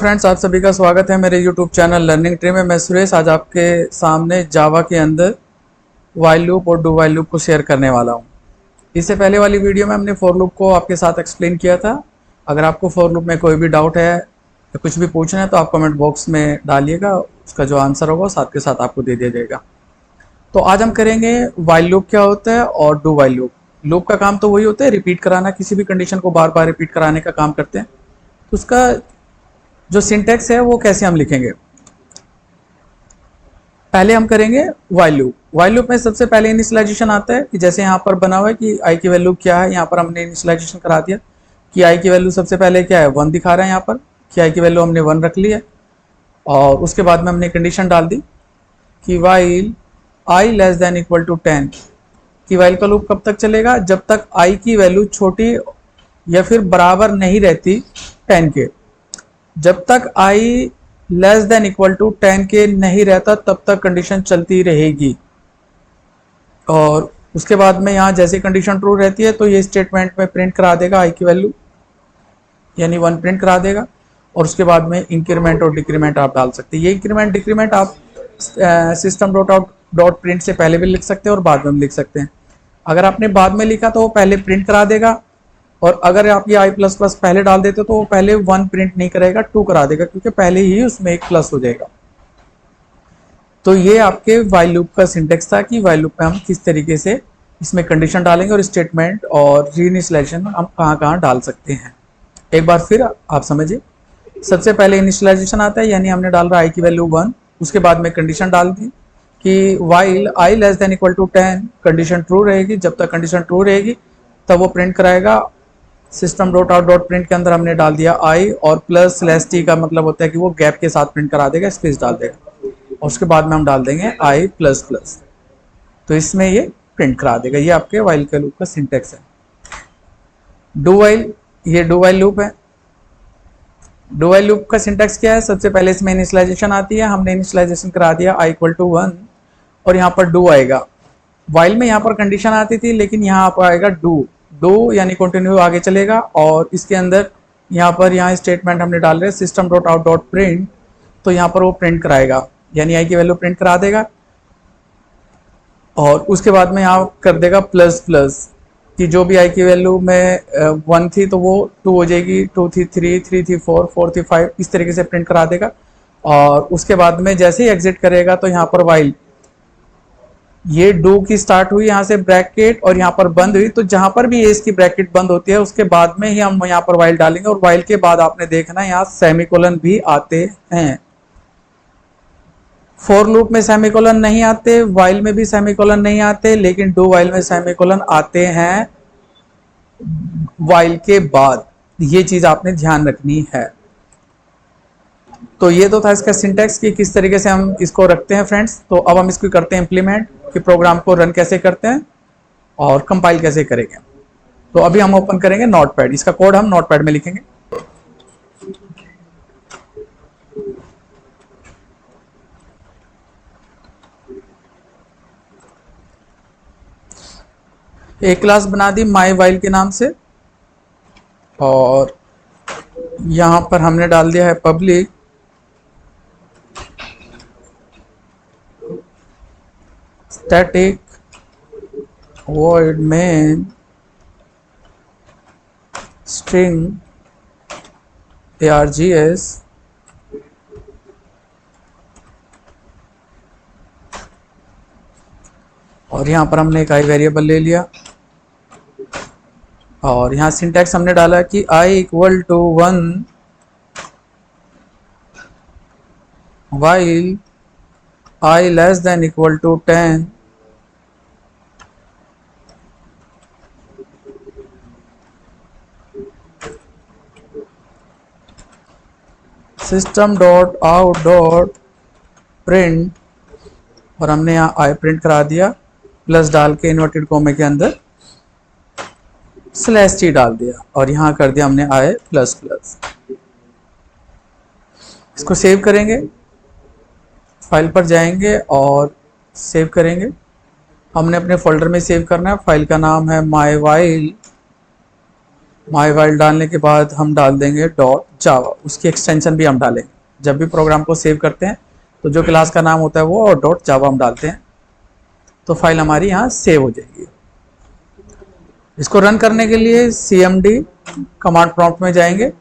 Friends, आप सभी का स्वागत है मेरे यूट्यूब चैनल लर्निंग ट्री में। मैं सुरेश आज आपके सामने जावा के अंदर वाइल लूप और डू वाइल लूप को शेयर करने वाला हूं। इससे पहले वाली वीडियो में हमने फॉर लूप को आपके साथ एक्सप्लेन किया था। अगर आपको फॉर लूप में कोई भी डाउट है या कुछ भी पूछना है तो आप कमेंट बॉक्स में डालिएगा, उसका जो आंसर होगा साथ के साथ आपको दे दिया जाएगा। तो आज हम करेंगे वाइल लूप क्या होता है और डू वाइल लूप। लूप का काम तो वही होता है, रिपीट कराना, किसी भी कंडीशन को बार बार रिपीट कराने का काम करते हैं। तो उसका जो सिंटेक्स है वो कैसे हम लिखेंगे, पहले हम करेंगे वाइल लूप। वाइल लूप में सबसे पहले इनिशियलाइजेशन आता है कि जैसे यहाँ पर बना हुआ है कि आई की वैल्यू क्या है। यहाँ पर हमने इनिशियलाइजेशन करा दिया कि आई की वैल्यू सबसे पहले क्या है, 1 दिखा रहा है यहाँ पर, कि आई की वैल्यू हमने 1 रख ली है। और उसके बाद में हमने कंडीशन डाल दी कि while i less than equal to 10, कि वाइल का लूप कब तक चलेगा, जब तक आई की वैल्यू छोटी या फिर बराबर नहीं रहती 10 के। जब तक आई लेस देन इक्वल टू 10 के नहीं रहता तब तक कंडीशन चलती रहेगी। और उसके बाद में यहाँ जैसे कंडीशन ट्रू रहती है तो ये स्टेटमेंट में प्रिंट करा देगा आई की वैल्यू, यानी 1 प्रिंट करा देगा। और उसके बाद में इंक्रीमेंट और डिक्रीमेंट आप डाल सकते हैं। ये इंक्रीमेंट डिक्रीमेंट आप system dot out dot print से पहले भी लिख सकते हैं और बाद में भी लिख सकते हैं। अगर आपने बाद में लिखा तो वो पहले प्रिंट करा देगा, और अगर आप ये आई प्लस प्लस पहले डाल देते तो वो पहले 1 प्रिंट नहीं करेगा, 2 करा देगा, क्योंकि पहले ही उसमें एक प्लस हो जाएगा। तो ये आपके वाइल लूप का सिंटेक्स था कि वाइल लूप में हम किस तरीके से इसमें कंडीशन डालेंगे और स्टेटमेंट और रीइनिशियलाइजेशन हम कहाँ कहाँ डाल सकते हैं। एक बार फिर आप समझिए, सबसे पहले इनिशियलाइजेशन आता है, यानी हमने डाल रहा आई की वैल्यू 1। उसके बाद में कंडीशन डाल दी कि while i less than equal to 10, condition true रहेगी। जब तक कंडीशन ट्रू रहेगी तब वो प्रिंट कराएगा। System dot out dot print के अंदर हमने डाल दिया आई, और प्लस स्लैश टी का मतलब होता है कि वो गैप के साथ प्रिंट करा देगा, स्पेस डाल देगा। और उसके बाद में हम डाल देंगे आई प्लस प्लस, तो इसमें ये प्रिंट करा देगा। ये आपके वाइल के लूप का सिंटेक्स है। डू वाइल, ये डू वाइल लूप है। डू वाइल लूप का सिंटेक्स क्या है, सबसे पहले इसमें इनिशियलाइजेशन आती है। हमने इनिशियलाइजेशन करा दिया आई इक्वल टू 1, और यहाँ पर डू आएगा। वाइल में यहाँ पर कंडीशन आती थी, लेकिन यहाँ पर आएगा डू। डू यानी कंटिन्यू आगे चलेगा, और इसके अंदर यहाँ स्टेटमेंट हमने डाल रहे system dot out dot print, तो यहाँ पर वो प्रिंट कराएगा, यानी आई की वैल्यू प्रिंट करा देगा। और उसके बाद में यहाँ कर देगा प्लस प्लस, कि जो भी आई की वैल्यू में 1 थी तो वो 2 हो जाएगी, 2 थी 3, 3 थी 4, 4 थी 5, इस तरीके से प्रिंट करा देगा। और उसके बाद में जैसे ही एग्जिट करेगा तो यहाँ पर वाइल ये डू की स्टार्ट हुई यहाँ से ब्रैकेट, और यहाँ पर बंद हुई, तो जहां पर भी इसकी ब्रैकेट बंद होती है उसके बाद में ही हम यहाँ पर वाइल डालेंगे। और वाइल के बाद आपने देखना यहाँ सेमीकोलन भी आते हैं। फॉर लूप में सेमीकोलन नहीं आते, वाइल में भी सेमीकोलन नहीं आते, लेकिन डू वाइल में सेमीकोलन आते हैं वाइल के बाद। ये चीज आपने ध्यान रखनी है। तो ये तो था इसका सिंटेक्स कि किस तरीके से हम इसको रखते हैं फ्रेंड्स। तो अब हम इसको करते हैं इंप्लीमेंट, कि प्रोग्राम को रन कैसे करते हैं और कंपाइल कैसे करेंगे। तो अभी हम ओपन करेंगे नोटपैड, इसका कोड हम नोटपैड में लिखेंगे। एक क्लास बना दी माई वाइल के नाम से, और यहां पर हमने डाल दिया है public static void main string args, और यहां पर हमने एक आई वेरिएबल ले लिया। और यहाँ सिंटैक्स हमने डाला कि i equal to 1 while i less than equal to 10 system dot out dot print, और हमने यहाँ आई प्रिंट करा दिया, प्लस डाल के इन्वर्टेड कॉमे के अंदर स्लैश टी डाल दिया, और यहाँ कर दिया हमने आई प्लस प्लस। इसको सेव करेंगे, फाइल पर जाएंगे और सेव करेंगे। हमने अपने फोल्डर में सेव करना है। फाइल का नाम है माई वाइल माई वाइल डालने के बाद हम डाल देंगे डॉट जावा, उसकी एक्सटेंशन भी हम डालेंगे। जब भी प्रोग्राम को सेव करते हैं तो जो क्लास का नाम होता है वो और डॉट जावा हम डालते हैं, तो फाइल हमारी यहाँ सेव हो जाएगी। इसको रन करने के लिए cmd कमांड प्रॉम्प्ट में जाएंगे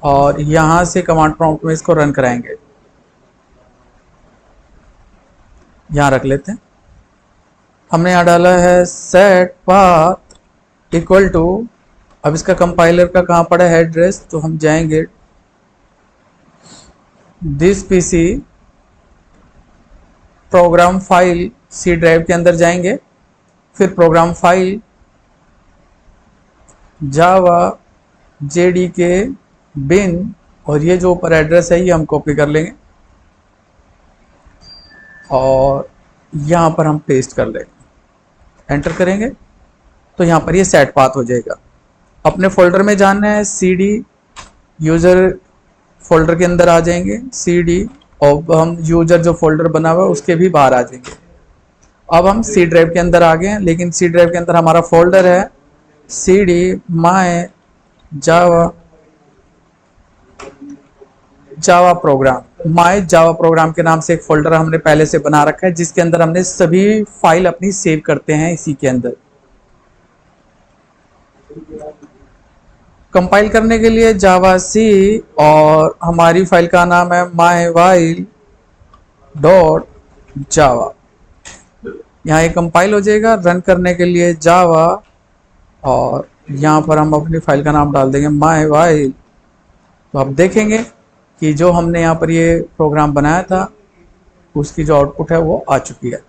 और यहाँ से कमांड प्रॉम्प्ट में इसको रन कराएंगे। यहाँ रख लेते हैं। हमने यहाँ डाला है सेट पाथ इक्वल टू, अब इसका कंपाइलर का कहाँ पड़ा है एड्रेस, तो हम जाएंगे this PC program file C drive के अंदर जाएंगे, फिर program file Java JDK bin, और ये जो ऊपर एड्रेस है ये हम कॉपी कर लेंगे और यहाँ पर हम पेस्ट कर लेंगे, एंटर करेंगे तो यहाँ पर ये सेट पाथ हो जाएगा। अपने फोल्डर में जाना है, CD यूज़र फोल्डर के अंदर आ जाएंगे, CD, और हम यूज़र जो फोल्डर बना हुआ है उसके भी बाहर आ जाएंगे। अब हम C ड्राइव के अंदर आ गए हैं, लेकिन C ड्राइव के अंदर हमारा फोल्डर है CD my Java program, my Java program के नाम से एक फोल्डर हमने पहले से बना रखा है, जिसके अंदर हमने सभी फाइल अपनी सेव करते हैं इसी के अंदर। कंपाइल करने के लिए जावा सी और हमारी फाइल का नाम है मायवाइल डॉट जावा। यहाँ ये कंपाइल हो जाएगा। रन करने के लिए जावा और यहाँ पर हम अपनी फाइल का नाम डाल देंगे मायवाइल। तो आप देखेंगे कि जो हमने यहाँ पर ये प्रोग्राम बनाया था उसकी जो आउटपुट है वो आ चुकी है।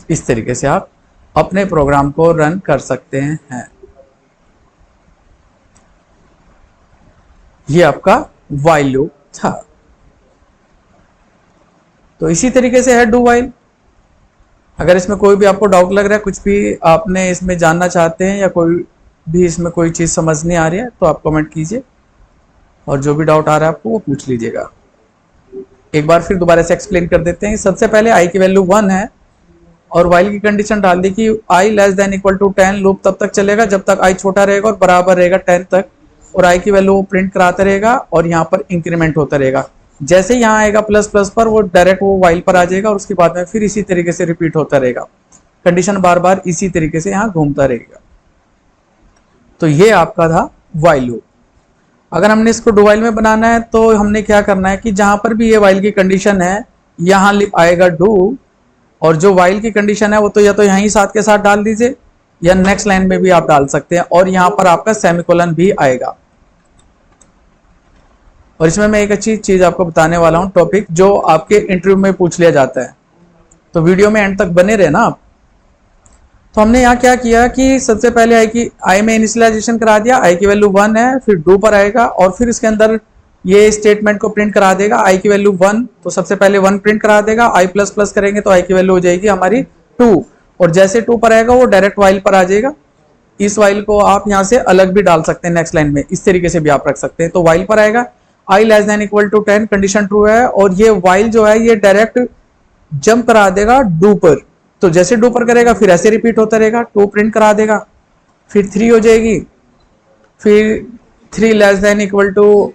इस तरीके से आप अपने प्रोग्राम को रन कर सकते हैं। ये आपका व्हाइल लूप था। तो इसी तरीके से है डू व्हाइल। अगर इसमें कोई भी आपको डाउट लग रहा है, कुछ भी आपने इसमें जानना चाहते हैं या कोई भी इसमें कोई चीज़ समझ नहीं आ रही है, तो आप कमेंट कीजिए और जो भी डाउट आ रहा है आपको वो पूछ लीजिएगा। एक बार फिर दोबारा से एक्सप्लेन कर देते हैं। सबसे पहले i की वैल्यू 1 है और while की कंडीशन डाल दी कि i less than equal to 10, loop तब तक चलेगा जब तक i छोटा रहेगा और बराबर रहेगा 10 तक, और i की वैल्यू प्रिंट कराता रहेगा और यहाँ पर इंक्रीमेंट होता रहेगा। जैसे यहाँ आएगा प्लस प्लस पर वो डायरेक्ट वो while पर आ जाएगा और उसके बाद में फिर इसी तरीके से रिपीट होता रहेगा। कंडीशन बार बार इसी तरीके से यहाँ घूमता रहेगा। तो ये आपका था while लूप। अगर हमने इसको डू व्हाइल में बनाना है तो हमने क्या करना है कि जहां पर भी ये while की कंडीशन है यहाँ आएगा डू, और जो while की कंडीशन है वो तो या तो यहीं साथ के साथ डाल दीजिए या नेक्स्ट लाइन में भी आप डाल सकते हैं, और यहाँ पर आपका सेमीकोलन भी आएगा। और इसमें मैं एक अच्छी चीज आपको बताने वाला हूँ, टॉपिक जो आपके इंटरव्यू में पूछ लिया जाता है, तो वीडियो में एंड तक बने रहे ना आप। तो हमने यहाँ क्या किया कि सबसे पहले आई में इनिशियलाइजेशन करा दिया, आई की वैल्यू 1 है, फिर डू पर आएगा और फिर इसके अंदर ये स्टेटमेंट को प्रिंट करा देगा। आई की वैल्यू 1, तो सबसे पहले 1 प्रिंट करा देगा। आई प्लस प्लस करेंगे तो आई की वैल्यू हो जाएगी हमारी 2, और जैसे 2 पर आएगा वो डायरेक्ट वाइल पर आ जाएगा। इस वाइल को आप यहाँ से अलग भी डाल सकते हैं नेक्स्ट लाइन में, इस तरीके से भी आप रख सकते हैं। तो वाइल पर आएगा I less than equal to 10, condition true है, और ये वाइल जो है ये डायरेक्ट जंप करा देगा डू पर। तो जैसे डू पर करेगा फिर ऐसे रिपीट होता रहेगा, 2 प्रिंट करा देगा, फिर 3 हो जाएगी, फिर 3 less than equal to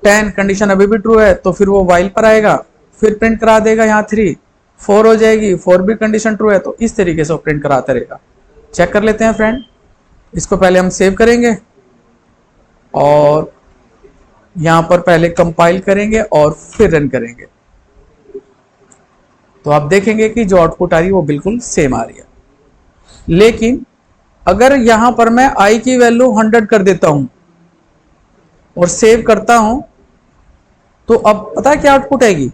10, condition अभी भी ट्रू है तो फिर वो वाइल पर आएगा, फिर प्रिंट करा देगा यहाँ 3, 4 हो जाएगी, 4 भी कंडीशन ट्रू है, तो इस तरीके से वो प्रिंट कराता रहेगा। चेक कर लेते हैं फ्रेंड। इसको पहले हम सेव करेंगे और यहाँ पर पहले कंपाइल करेंगे और फिर रन करेंगे, तो आप देखेंगे कि जो आउटपुट आ रही है वो बिल्कुल सेम आ रही है। लेकिन अगर यहां पर मैं i की वैल्यू 100 कर देता हूं और सेव करता हूं, तो अब पता है क्या आउटपुट आएगी?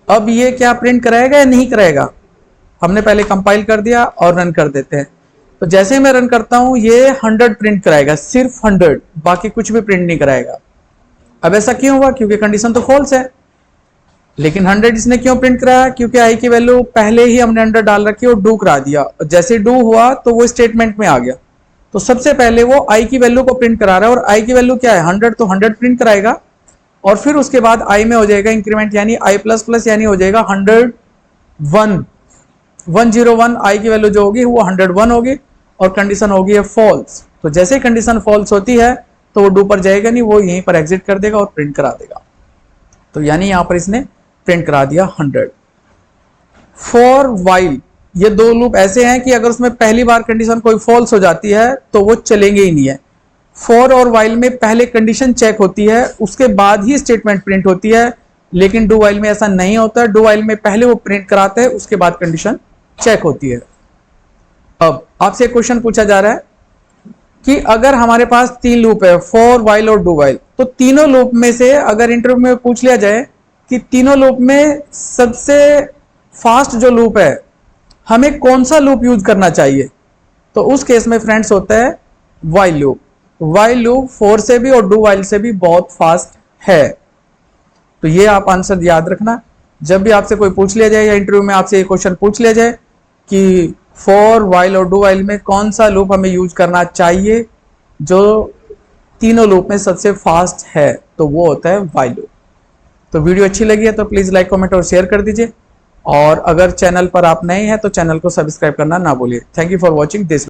अब ये क्या प्रिंट कराएगा या नहीं कराएगा? हमने पहले कंपाइल कर दिया और रन कर देते हैं। तो जैसे ही मैं रन करता हूं ये 100 प्रिंट कराएगा, सिर्फ 100, बाकी कुछ भी प्रिंट नहीं कराएगा। अब ऐसा क्यों हुआ? क्योंकि कंडीशन तो फॉल्स है। लेकिन 100 इसने क्यों प्रिंट कराया? क्योंकि आई की वैल्यू पहले ही हमने 100 डाल रखी और डू करा दिया, जैसे डू हुआ तो वो स्टेटमेंट में आ गया। तो सबसे पहले वो आई की वैल्यू को प्रिंट करा रहा है, और आई की वैल्यू क्या है 100, तो 100 प्रिंट कराएगा और फिर उसके बाद आई में हो जाएगा इंक्रीमेंट, यानी आई प्लस प्लस, यानी हो जाएगा 101, 101 आई की वैल्यू जो होगी वो 101 होगी और कंडीशन होगी है फॉल्स। तो जैसे ही कंडीशन फॉल्स होती है तो वो डू पर जाएगा नहीं, वो यहीं पर एग्जिट कर देगा और प्रिंट करा देगा। तो यानी यहां पर इसने प्रिंट करा दिया 100। फॉर वाइल, ये दो लूप ऐसे हैं कि अगर उसमें पहली बार कंडीशन कोई फॉल्स हो जाती है तो वो चलेंगे ही नहीं है। फॉर और वाइल में पहले कंडीशन चेक होती है, उसके बाद ही स्टेटमेंट प्रिंट होती है, लेकिन डू वाइल में ऐसा नहीं होता। डू वाइल में पहले वो प्रिंट कराते हैं, उसके बाद कंडीशन चेक होती है। अब आपसे एक क्वेश्चन पूछा जा रहा है कि अगर हमारे पास 3 लूप है, फॉर वाइल और डू वाइल, तो तीनों लूप में से अगर इंटरव्यू में पूछ लिया जाए कि तीनों लूप में सबसे फास्ट जो लूप है हमें कौन सा लूप यूज करना चाहिए, तो उस केस में फ्रेंड्स होता है while loop. While loop for से भी और डू वाइल से भी बहुत फास्ट है। तो ये आप आंसर याद रखना, जब भी आपसे कोई पूछ लिया जाए या इंटरव्यू में आपसे ये क्वेश्चन पूछ लिया जाए कि फॉर वाइल और डू वाइल में कौन सा लूप हमें यूज करना चाहिए जो तीनों लूप में सबसे फास्ट है, तो वो होता है वाइल लूप। तो वीडियो अच्छी लगी है तो प्लीज लाइक, कमेंट और शेयर कर दीजिए, और अगर चैनल पर आप नए हैं तो चैनल को सब्सक्राइब करना ना भूलिए। Thank you for watching this.